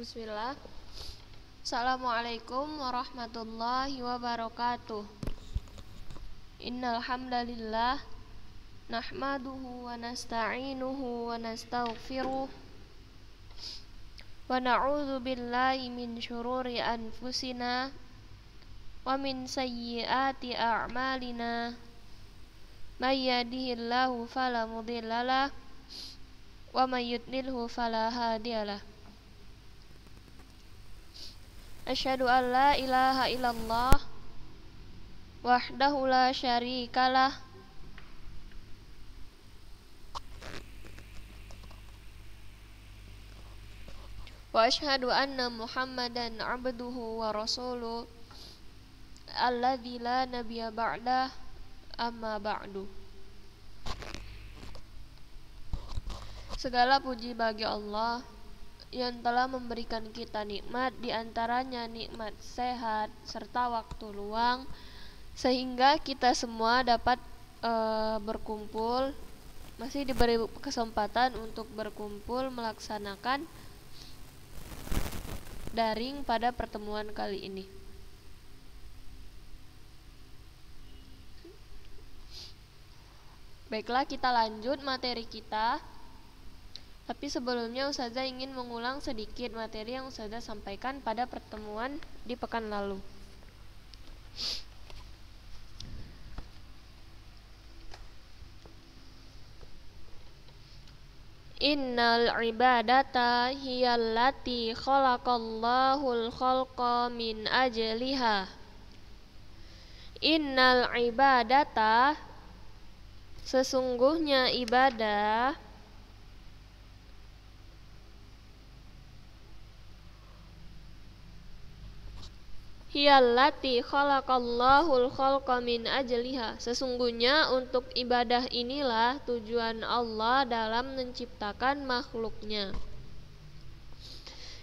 Bismillah. Assalamualaikum warahmatullahi wabarakatuh. Innal hamdalillah nahmaduhu wa nasta'inuhu wa nastaghfiruh wa na'udzu billahi min syururi anfusina wa min sayyiati a'malina. May yahdihillahu fala mudhillalah wa may yudlilhu fala hadiyalah. Asyhadu an la ilaha illallah wahdahu la syarikalah wa asyhadu anna Muhammadan abduhu wa rasuluh alladzi la nabiyya ba'dah, amma ba'du. Segala puji bagi Allah yang telah memberikan kita nikmat, diantaranya nikmat sehat serta waktu luang, sehingga kita semua dapat berkumpul, masih diberi kesempatan untuk berkumpul melaksanakan daring pada pertemuan kali ini. Baiklah, kita lanjut materi kita. Tapi sebelumnya Ustazah ingin mengulang sedikit materi yang Ustazah sampaikan pada pertemuan di pekan lalu. Innal ibadata hiyallati khalaqallahul khalqa min ajliha. Innal ibadata, sesungguhnya ibadah, hiyallati khalaqallahul khalqa min ajliha, sesungguhnya untuk ibadah inilah tujuan Allah dalam menciptakan makhluknya.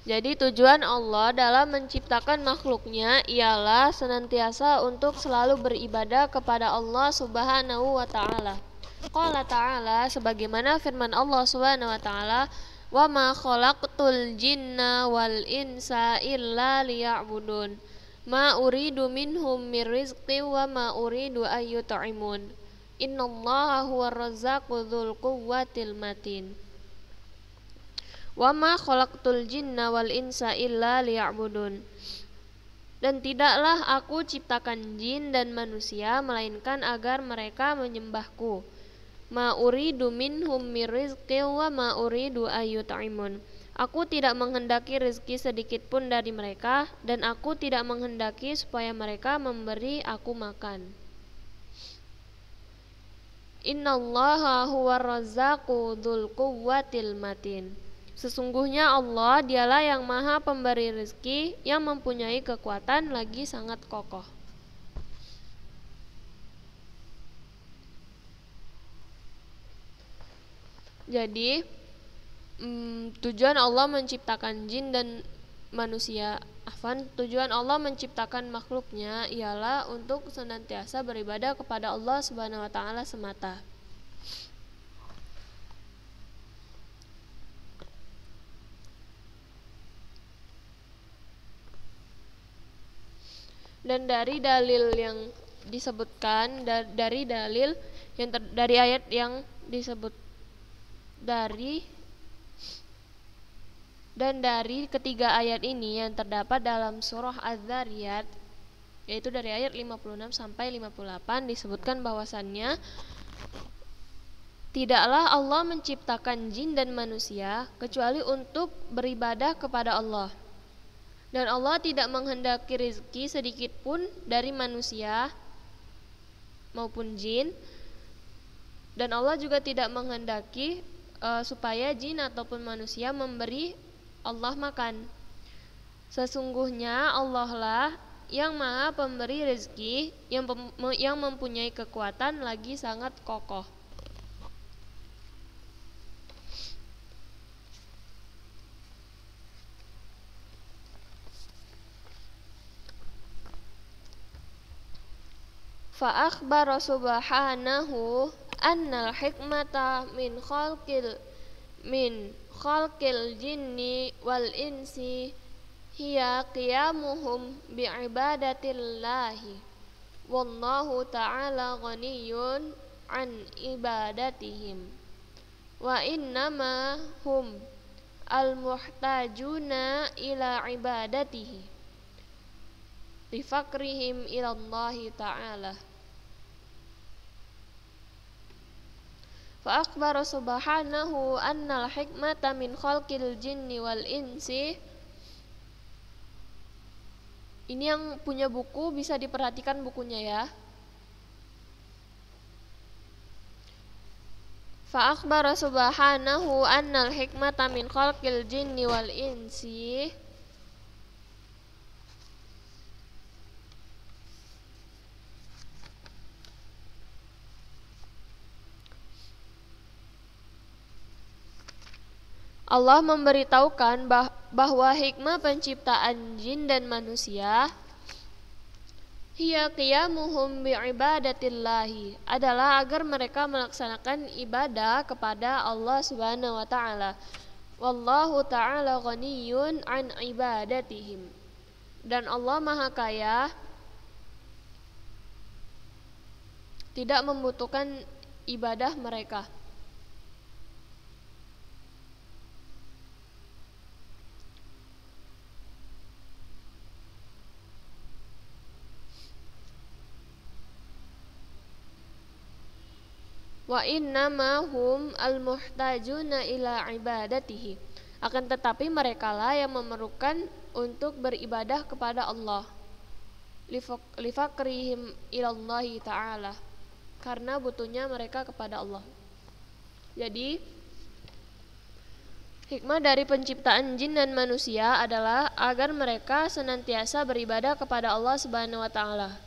Jadi tujuan Allah dalam menciptakan makhluknya ialah senantiasa untuk selalu beribadah kepada Allah Subhanahu wa ta'ala. Qala ta'ala, sebagaimana firman Allah Subhanahu wa ta'ala, wa ma khalaqtul jinna wal insa illa liya'budun. Ma uridu minhum mir rizqi wa ma uridu ayyut'imun. Innallaha huwar razzaqu dzul quwwatil matin. Wa ma khalaqtul jinna wal insa illa liya'budun. Dan tidaklah aku ciptakan jin dan manusia melainkan agar mereka menyembahku. Ma uridu minhum mir rizqi wa ma uridu ayyut'imun. Aku tidak menghendaki rezeki sedikit pun dari mereka, dan aku tidak menghendaki supaya mereka memberi aku makan. Innallaha huwar razzaqu dzul quwwatil matin. Sesungguhnya Allah dialah yang maha pemberi rezeki, yang mempunyai kekuatan lagi sangat kokoh. Jadi tujuan Allah menciptakan jin dan manusia, tujuan Allah menciptakan makhluknya ialah untuk senantiasa beribadah kepada Allah Subhanahu wa ta'ala semata. Dan dari dalil yang disebutkan, dari dalil yang dari ayat yang disebut dan dari ketiga ayat ini yang terdapat dalam surah Az-Zariyat, yaitu dari ayat 56 sampai 58, disebutkan bahwasannya tidaklah Allah menciptakan jin dan manusia kecuali untuk beribadah kepada Allah. Dan Allah tidak menghendaki rezeki sedikit pun dari manusia maupun jin. Dan Allah juga tidak menghendaki supaya jin ataupun manusia memberi Allah makan. Sesungguhnya Allah lah yang maha pemberi rezeki, yang mempunyai kekuatan lagi sangat kokoh. Fa akhbara subhanahu annal hikmata min khalqil min khalqil jinni wal insi hiya qiyamuhum bi'ibadatillahi wallahu ta'ala ghaniyun an ibadatihim wa innama hum al-muhtajuna ila ibadatihi lifakrihim ilallahi ta'ala. Fa akhbara subhanahu annal hikmata min khalqil jinni wal insi. Ini yang punya buku bisa diperhatikan bukunya ya. Fa akhbara subhanahu annal hikmata min khalqil jinni wal insi. Allah memberitahukan bahwa hikmah penciptaan jin dan manusia hiya qiyamuhum bi'ibadatillahi adalah agar mereka melaksanakan ibadah kepada Allah Subhanahu wa taala. Wallahu ta'ala ghaniyun an ibadatihim. Dan Allah Maha Kaya, tidak membutuhkan ibadah mereka. Wa innama hum al-muhtajuna ila ibadatihi. Akan tetapi merekalah yang memerlukan untuk beribadah kepada Allah. Lifakrihim ilallahi ta'ala. Karena butuhnya mereka kepada Allah. Jadi hikmah dari penciptaan jin dan manusia adalah agar mereka senantiasa beribadah kepada Allah Subhanahu wa taala.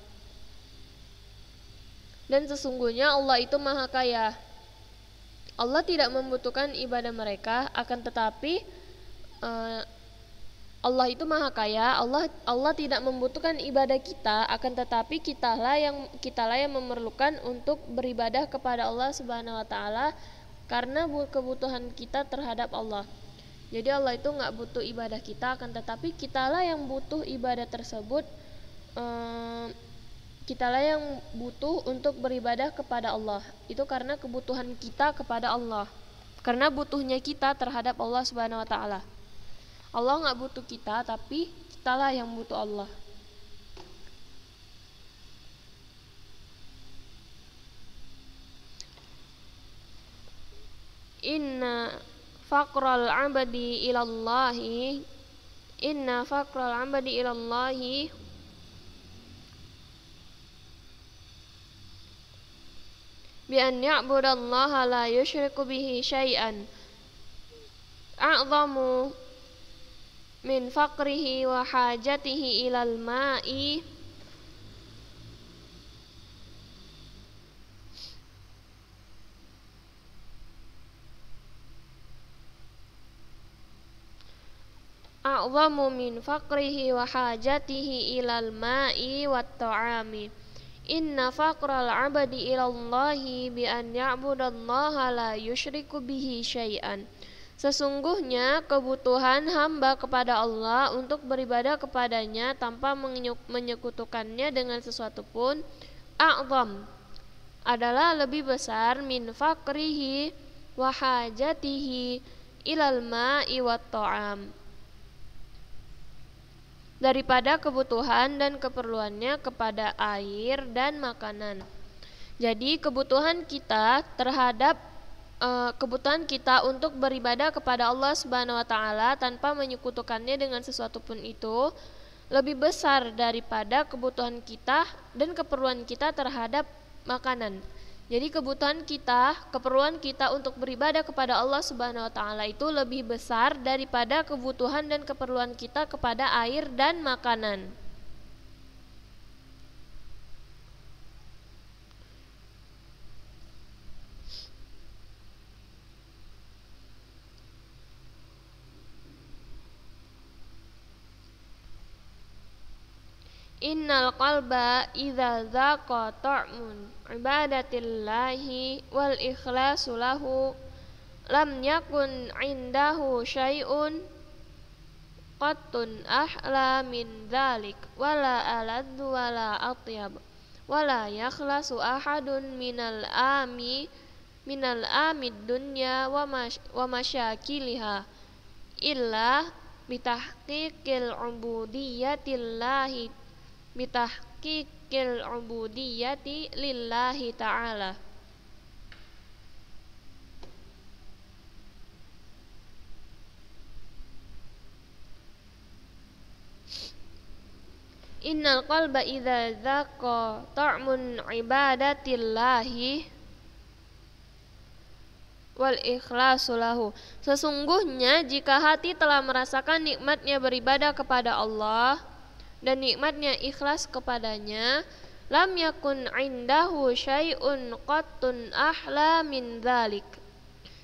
Dan sesungguhnya Allah itu Maha Kaya. Allah tidak membutuhkan ibadah mereka, akan tetapi Allah itu Maha Kaya. Allah tidak membutuhkan ibadah kita, akan tetapi kitalah yang memerlukan untuk beribadah kepada Allah Subhanahu wa taala karena kebutuhan kita terhadap Allah. Jadi Allah itu nggak butuh ibadah kita, akan tetapi kitalah yang butuh ibadah tersebut. Kitalah yang butuh untuk beribadah kepada Allah. Itu karena kebutuhan kita kepada Allah, karena butuhnya kita terhadap Allah Subhanahu wa taala. Allah nggak butuh kita, tapi kitalah yang butuh Allah. Inna faqral abadi ilallahi bi an ya'budallaha la yusyriku bihi syai'an a'zamu min faqrihi wa hajatihi ilal ma'i a'zamu min faqrihi wa hajatihi ilal ma'i wat ta'ami. Inna faqral abadi ilallahi bi an ya'budallaha la yusyriku bihi syai'an. Sesungguhnya kebutuhan hamba kepada Allah untuk beribadah kepadanya tanpa menyekutukannya dengan sesuatu pun a'zam adalah lebih besar min faqrihi wa hajatihi ilal ma'i wat ta'am, daripada kebutuhan dan keperluannya kepada air dan makanan. Jadi kebutuhan kita untuk beribadah kepada Allah Subhanahu wa taala tanpa menyekutukannya dengan sesuatu pun itu lebih besar daripada kebutuhan kita dan keperluan kita terhadap makanan. Jadi keperluan kita untuk beribadah kepada Allah Subhanahu wa taala itu lebih besar daripada kebutuhan dan keperluan kita kepada air dan makanan. Innal qalba idza zaqa ta'mun ibadatillahi wal ikhlasu lahu lam yakun indahu syai'un qattun ahla min dzalik wala aladdu wala atyab wala yakhlasu ahadun minal amid dunya wa masyakiliha illa bitahqiqil ubudiyyati lillahi ta'ala. Innal qalba idza dzaqa ta'mun ibadatillahi wal ikhlasu lahu. Sesungguhnya jika hati telah merasakan nikmatnya beribadah kepada Allah dan nikmatnya ikhlas kepadanya, lam yakun indahu syai'un qattun ahla min dzalik.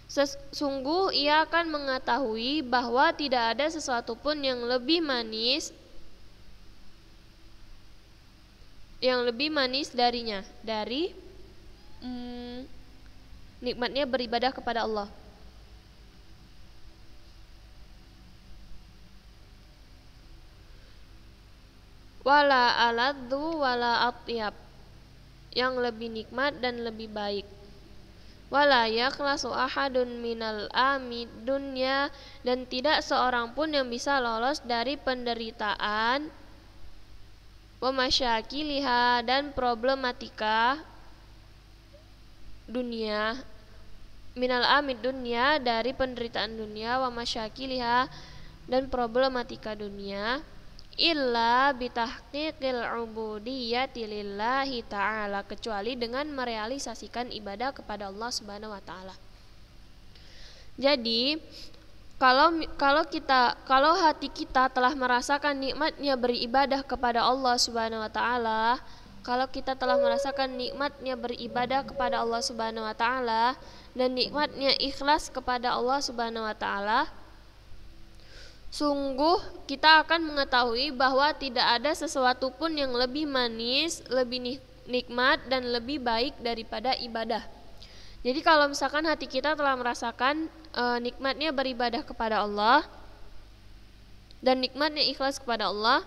Sesungguh ia akan mengetahui bahwa tidak ada sesuatu pun yang lebih manis darinya, dari nikmatnya beribadah kepada Allah. Wala aladdu wala atyab, yang lebih nikmat dan lebih baik. Wala yakhlasu ahadun minal amid dunya, dan tidak seorang pun yang bisa lolos dari penderitaan wa masyakiliha, dan problematika dunia, minal amid dunia, dari penderitaan dunia, wa masyakiliha, dan problematika dunia, illa bitahqiqil ubudiyyati lillahi ta'ala, kecuali dengan merealisasikan ibadah kepada Allah Subhanahu wa taala. Jadi kalau hati kita telah merasakan nikmatnya beribadah kepada Allah Subhanahu wa taala, kalau kita telah merasakan nikmatnya beribadah kepada Allah Subhanahu wa taala dan nikmatnya ikhlas kepada Allah Subhanahu wa taala, sungguh kita akan mengetahui bahwa tidak ada sesuatu pun yang lebih manis, lebih nikmat dan lebih baik daripada ibadah. Jadi kalau misalkan hati kita telah merasakan nikmatnya beribadah kepada Allah dan nikmatnya ikhlas kepada Allah,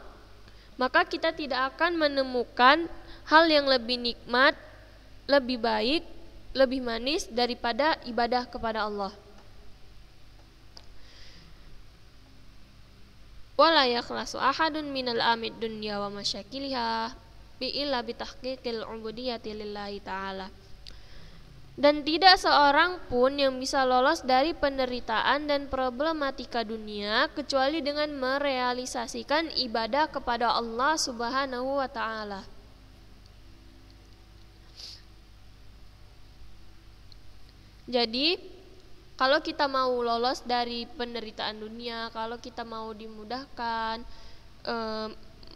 maka kita tidak akan menemukan hal yang lebih nikmat, lebih baik, lebih manis daripada ibadah kepada Allah. Wala yakhlasu ahadun minal amid dunya wa masyakiliha illa bitahqiqil ubudiyyati lillahi ta'ala. Dan tidak seorang pun yang bisa lolos dari penderitaan dan problematika dunia kecuali dengan merealisasikan ibadah kepada Allah Subhanahu wa taala. Jadi kalau kita mau lolos dari penderitaan dunia, kalau kita mau dimudahkan,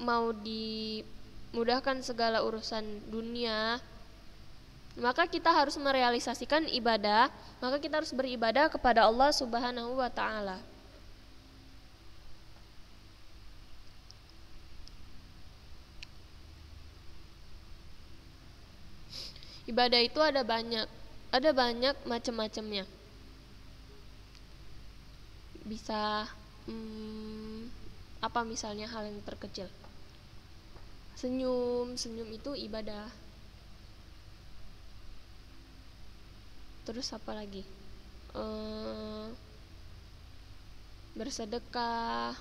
mau dimudahkan segala urusan dunia, maka kita harus merealisasikan ibadah, maka kita harus beribadah kepada Allah Subhanahu wa taala. Ibadah itu ada banyak macam-macamnya. Bisa apa misalnya hal yang terkecil? Senyum itu ibadah. Terus apa lagi? Bersedekah.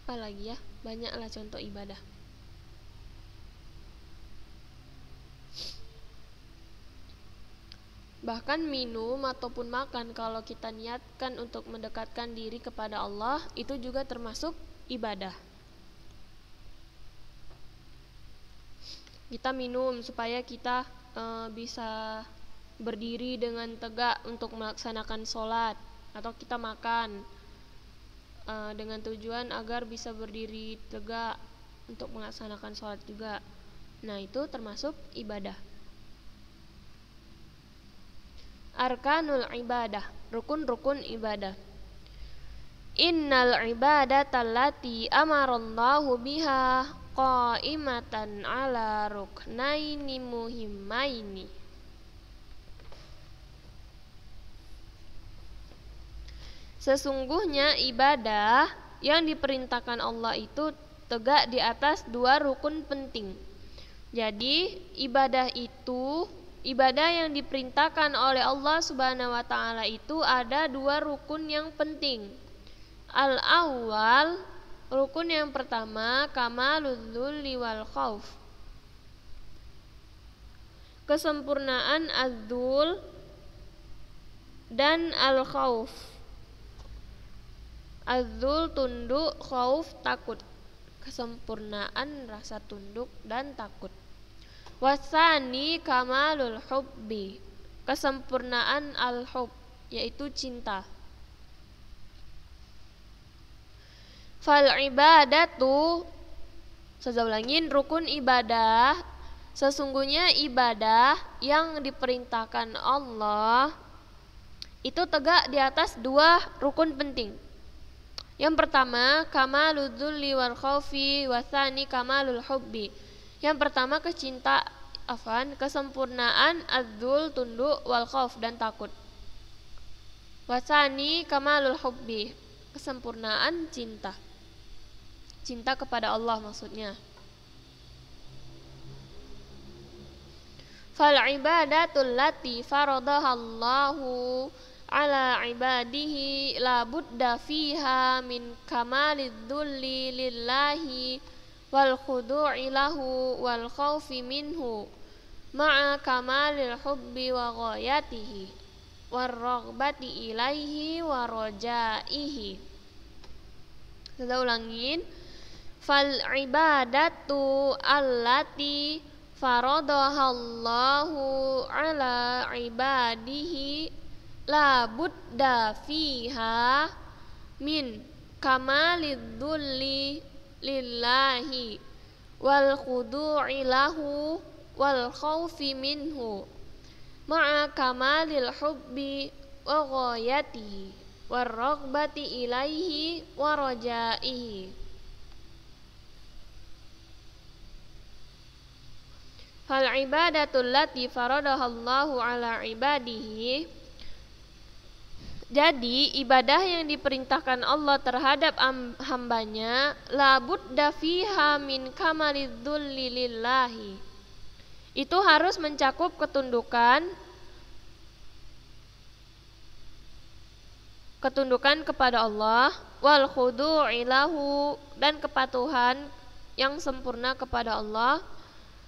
Apa lagi ya? Banyaklah contoh ibadah. Bahkan minum ataupun makan, kalau kita niatkan untuk mendekatkan diri kepada Allah, itu juga termasuk ibadah. Kita minum supaya kita bisa berdiri dengan tegak untuk melaksanakan sholat, atau kita makan dengan tujuan agar bisa berdiri tegak untuk melaksanakan sholat juga. Nah, itu termasuk ibadah. Arkanul ibadah, rukun-rukun ibadah. Innal ibadata allati amarallahu biha qaimatan ala ruknaini muhimmaini. Sesungguhnya ibadah yang diperintahkan Allah itu tegak di atas dua rukun penting. Jadi ibadah yang diperintahkan oleh Allah Subhanahu wa taala itu ada dua rukun yang penting. Al-awwal, rukun yang pertama, kamalul dzulli wal khauf. Kesempurnaan az-dzul dan al-khauf. Az-dzul tunduk, khauf takut. Kesempurnaan rasa tunduk dan takut. Wasani kamalul hubbi, kesempurnaan al-hub, yaitu cinta. Fal ibadatu, saya ulangin, rukun ibadah, sesungguhnya ibadah yang diperintahkan Allah itu tegak di atas dua rukun penting. Yang pertama, kamalul dzulli wal khaufi, wasani kamalul hubbi. Yang pertama kesempurnaan az-dzul tunduk, wal khauf dan takut. Wasani kamalul hubbi, kesempurnaan cinta. Cinta kepada Allah maksudnya. Fal ibadatul lati faradahallahu ala ibadihi la budda fiha min kamalid dzulli lillahi wal khudu'i lahu wal khaufi minhu ma'a kamalil hubbi wa ghayatihi war raghbati ilaihi wa rajaihi. Saya ulangin. Fal ibadatu allati faradahallahu ala ibadihi la budda fiha min kamalid dzulli lillahi wal khudu'i lahu wal khaufi minhu ma'a kamalil hubbi wa ghayatihi war raghbati ilaihi wa rajaihi. Fal ibadatul lati faradahallahu ala ibadihi, jadi ibadah yang diperintahkan Allah terhadap hambanya la budda fiha min kamalid dzulli lillahi, itu harus mencakup ketundukan kepada Allah, wal khudu'i lahu, dan kepatuhan yang sempurna kepada Allah,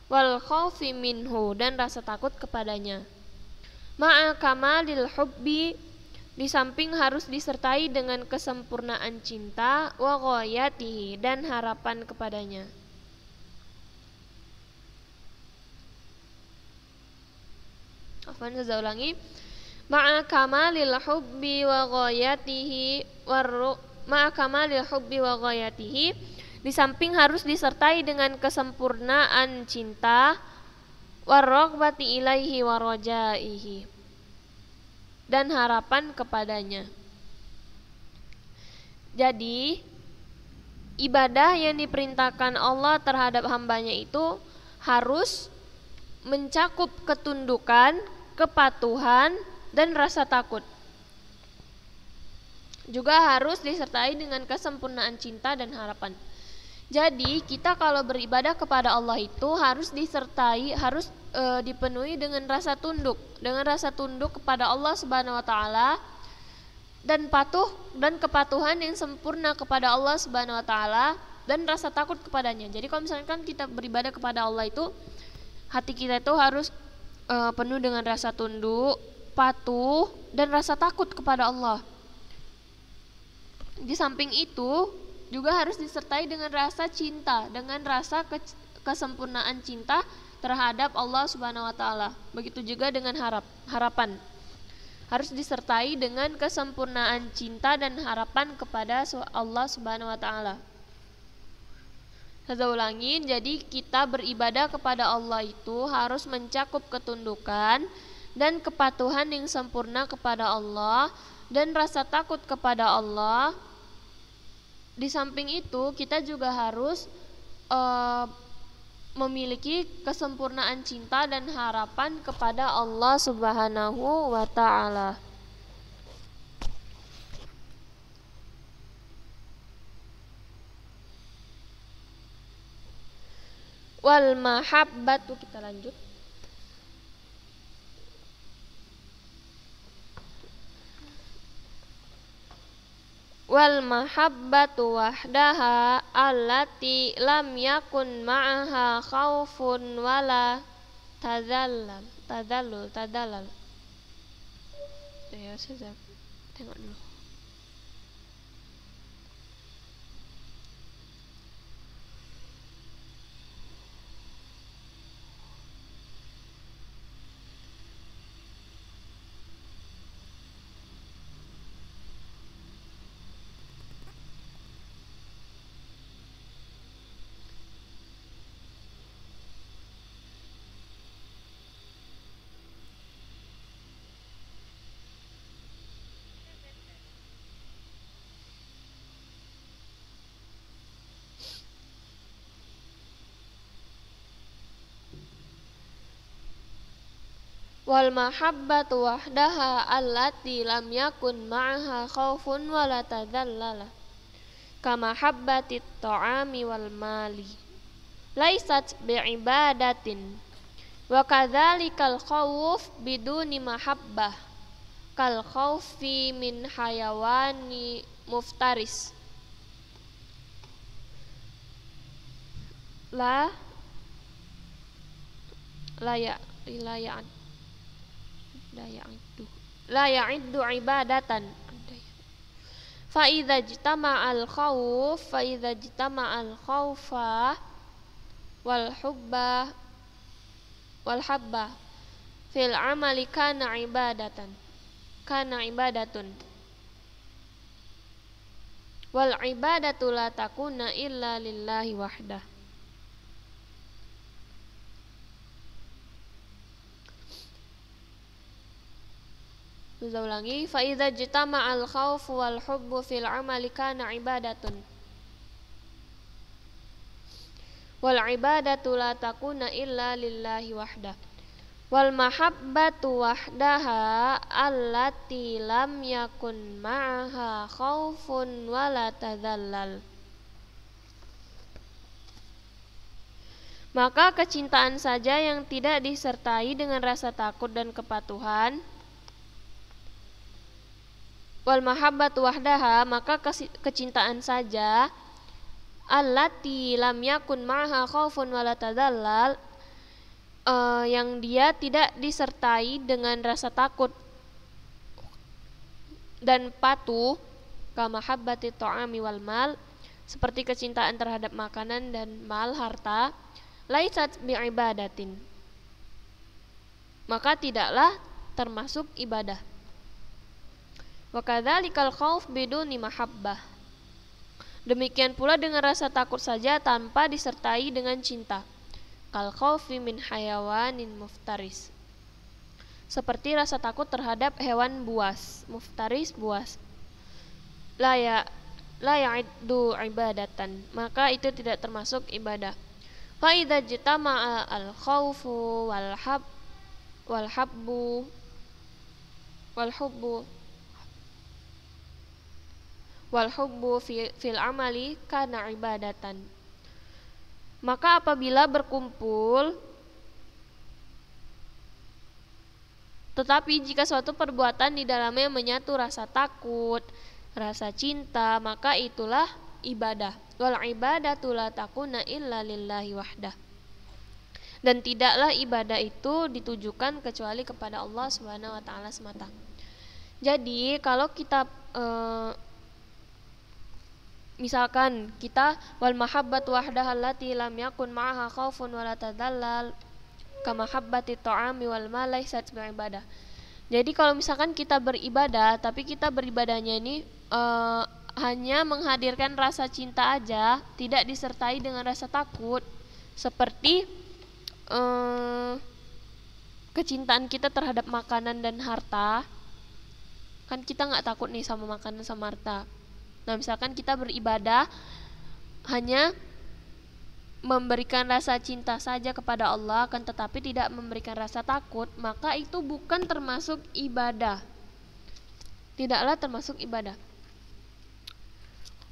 wal khaufi minhu, dan rasa takut kepadanya. Ma'a kamalil hubbi, di samping harus disertai dengan kesempurnaan cinta, wa ghayatihi, dan harapan kepadanya. Saya ulangi. Ma'a kamalil hubbi wa ghayatihi ma'a kamalil hubbi wa ghayatihi, di samping harus disertai dengan kesempurnaan cinta, warraghbati ilaihi warajaihi, dan harapan kepadanya. Jadi ibadah yang diperintahkan Allah terhadap hambanya itu harus mencakup ketundukan, kepatuhan, dan rasa takut. Juga harus disertai dengan kesempurnaan cinta dan harapan. Jadi kita kalau beribadah kepada Allah itu harus dipenuhi dengan rasa tunduk kepada Allah Subhanahu wa taala, dan patuh dan kepatuhan yang sempurna kepada Allah Subhanahu wa taala, dan rasa takut kepadanya. Jadi kalau misalkan kita beribadah kepada Allah itu, hati kita itu harus penuh dengan rasa tunduk, patuh, dan rasa takut kepada Allah. Di samping itu juga harus disertai dengan rasa cinta, dengan rasa kesempurnaan cinta terhadap Allah Subhanahu wa taala. Begitu juga dengan harapan. Harus disertai dengan kesempurnaan cinta dan harapan kepada Allah Subhanahu wa taala. Saya ulangin, jadi kita beribadah kepada Allah itu harus mencakup ketundukan dan kepatuhan yang sempurna kepada Allah dan rasa takut kepada Allah. Di samping itu kita juga harus memiliki kesempurnaan cinta dan harapan kepada Allah Subhanahu wa ta'ala. Wal mahabbatu, kita lanjut. Wal mahabbatu wahdaha allati lam yakun ma'aha khaufun wala tadallul. Ya, saya tengok dulu. Wal mahabbatu wahdaha allati lam yakun ma'aha khaufun wala tadallala kama habbatit ta'ami wal mali laisat bi'ibadatin wa kadzalikal khawf biduni mahabbah kal khawfi min hayawani muftaris la ya'iddu ibadatan. Fa idza jitama'al khaufa wal habba fil amali kana ibadatun wal ibadatu la takuna illa lillahi wahdah. Kita ulangi, fa idza jitama'al khaufu wal hubbu fil amali kana ibadatun wal ibadatu la takuna illa lillahi wahdah wal mahabbatu wahdaha allati lam yakun ma'aha khaufun wala tadallal. Maka kecintaan saja yang tidak disertai dengan rasa takut dan kepatuhan. Wal mahabbatu wahdaha, maka kecintaan saja allati lam yakun ma'aha khaufun wala tadallal, yang dia tidak disertai dengan rasa takut dan patuh, kama habbati ta'ami wal mal, seperti kecintaan terhadap makanan dan mal harta, laisat bi'ibadatin, maka tidaklah termasuk ibadah. Wa kadzalikal khauf biduni mahabbah, demikian pula dengan rasa takut saja tanpa disertai dengan cinta. Kal khaufi min hayawanin muftaris, seperti rasa takut terhadap hewan buas. Muftaris, buas. La ya'iddu ibadatan, maka itu tidak termasuk ibadah. Fa idza jitama'a al khaufu wal hubbu fil amali kana ibadatan, maka apabila berkumpul, tetapi jika suatu perbuatan di dalamnya menyatu rasa takut, rasa cinta, maka itulah ibadah. Wal ibadatu la takuna illa lillahi wahdah, dan tidaklah ibadah itu ditujukan kecuali kepada Allah Subhanahu wa taala semata. Jadi kalau kita misalkan kita wal mahabbatu wahdaha allati lam yakun ma'aha khaufun wala tadallal kama habbati ta'ami wal mal laysat ibadah. Jadi kalau misalkan kita beribadah tapi kita beribadahnya ini hanya menghadirkan rasa cinta aja, tidak disertai dengan rasa takut, seperti kecintaan kita terhadap makanan dan harta, kan kita nggak takut nih sama makanan sama harta. Nah, misalkan kita beribadah hanya memberikan rasa cinta saja kepada Allah, kan tetapi tidak memberikan rasa takut, maka itu bukan termasuk ibadah. Tidaklah termasuk ibadah.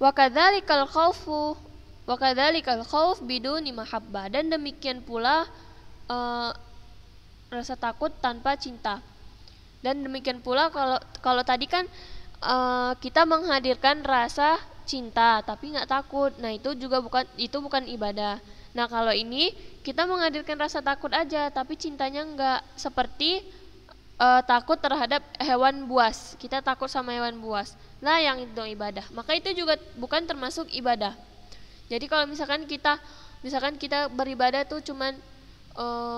Wa kadzalikal khaufu Wa kadzalikal khauf biduni mahabbah, dan demikian pula rasa takut tanpa cinta. Dan demikian pula kalau tadi kan kita menghadirkan rasa cinta tapi nggak takut, nah itu bukan ibadah. Nah kalau ini kita menghadirkan rasa takut aja tapi cintanya nggak, seperti takut terhadap hewan buas, kita takut sama hewan buas, nah yang itu ibadah, maka itu juga bukan termasuk ibadah. Jadi kalau misalkan kita beribadah tuh cuman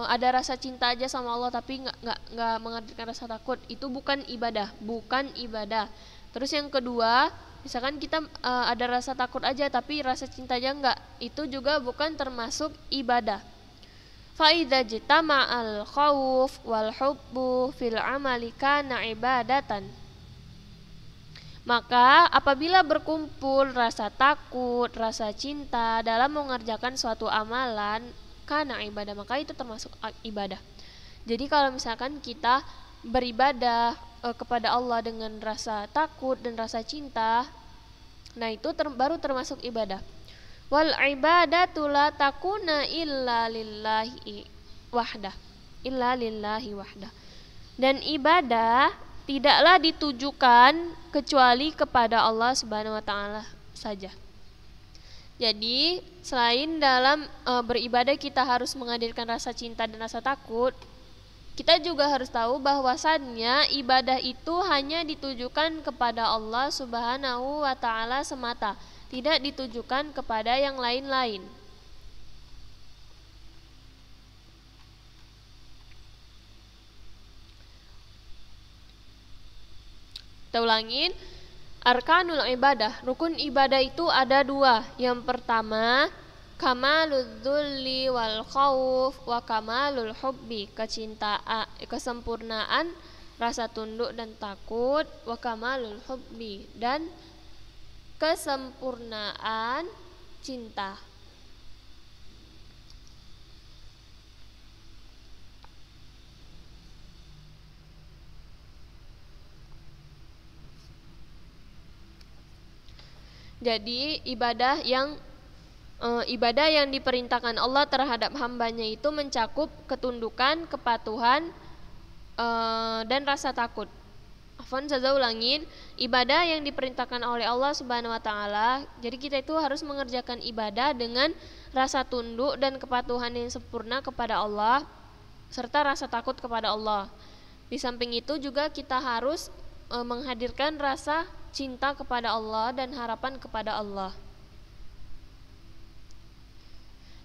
ada rasa cinta aja sama Allah tapi nggak menghadirkan rasa takut, itu bukan ibadah. Terus yang kedua, misalkan kita ada rasa takut aja tapi rasa cintanya enggak, itu juga bukan termasuk ibadah. Fa idza jitama'al khauf wal hubbu fil amali kana ibadatan. Maka apabila berkumpul rasa takut, rasa cinta dalam mengerjakan suatu amalan, kana ibadah, maka itu termasuk ibadah. Jadi kalau misalkan kita beribadah kepada Allah dengan rasa takut dan rasa cinta, nah itu baru termasuk ibadah. Wal ibadatu la takuna illa lillahi wahdah. Dan ibadah tidaklah ditujukan kecuali kepada Allah Subhanahu wa taala saja. Jadi selain dalam beribadah kita harus menghadirkan rasa cinta dan rasa takut, kita juga harus tahu bahwasannya ibadah itu hanya ditujukan kepada Allah Subhanahu wa taala semata, tidak ditujukan kepada yang lain-lain. Kita ulangin, arkanul ibadah, rukun ibadah itu ada 2. Yang pertama, kamalul dzulli wal khauf wa kamalul hubbi, kesempurnaan rasa tunduk dan takut, wa kamalul hubbi, dan kesempurnaan cinta. Jadi ibadah yang diperintahkan Allah terhadap hambanya itu mencakup ketundukan, kepatuhan, dan rasa takut. Saya ulangin, ibadah yang diperintahkan oleh Allah Subhanahu wa taala, jadi kita itu harus mengerjakan ibadah dengan rasa tunduk dan kepatuhan yang sempurna kepada Allah serta rasa takut kepada Allah. Di samping itu juga kita harus menghadirkan rasa cinta kepada Allah dan harapan kepada Allah.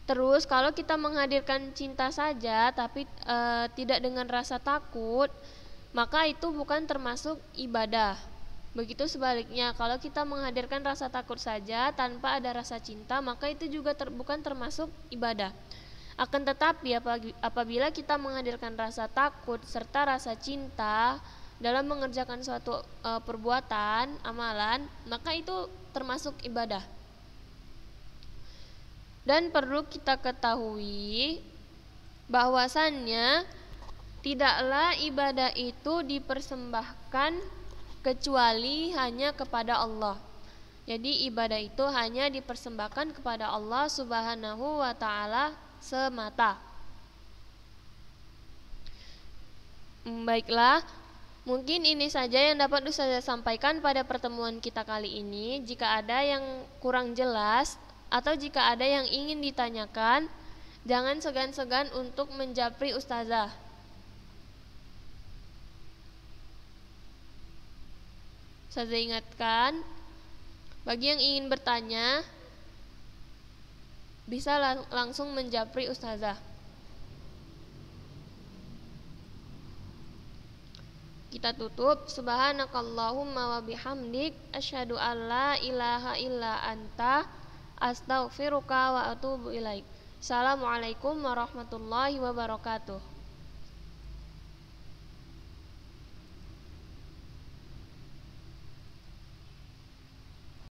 Terus kalau kita menghadirkan cinta saja tapi tidak dengan rasa takut, maka itu bukan termasuk ibadah. Begitu sebaliknya, kalau kita menghadirkan rasa takut saja tanpa ada rasa cinta, maka itu juga bukan termasuk ibadah. Akan tetapi apabila kita menghadirkan rasa takut serta rasa cinta dalam mengerjakan suatu perbuatan, amalan, maka itu termasuk ibadah. Dan perlu kita ketahui bahwasannya tidaklah ibadah itu dipersembahkan kecuali hanya kepada Allah. Jadi ibadah itu hanya dipersembahkan kepada Allah Subhanahu wa taala semata. Baiklah, mungkin ini saja yang dapat saya sampaikan pada pertemuan kita kali ini. Jika ada yang kurang jelas atau jika ada yang ingin ditanyakan, jangan segan-segan untuk menjapri ustazah. Saya ingatkan, bagi yang ingin bertanya bisa langsung menjapri ustazah. Kita tutup. Subhanakallahumma wa bihamdik, asyhadu an la ilaha illa anta, astaghfiruka wa atubu ilaik. Assalamualaikum warahmatullahi wabarakatuh.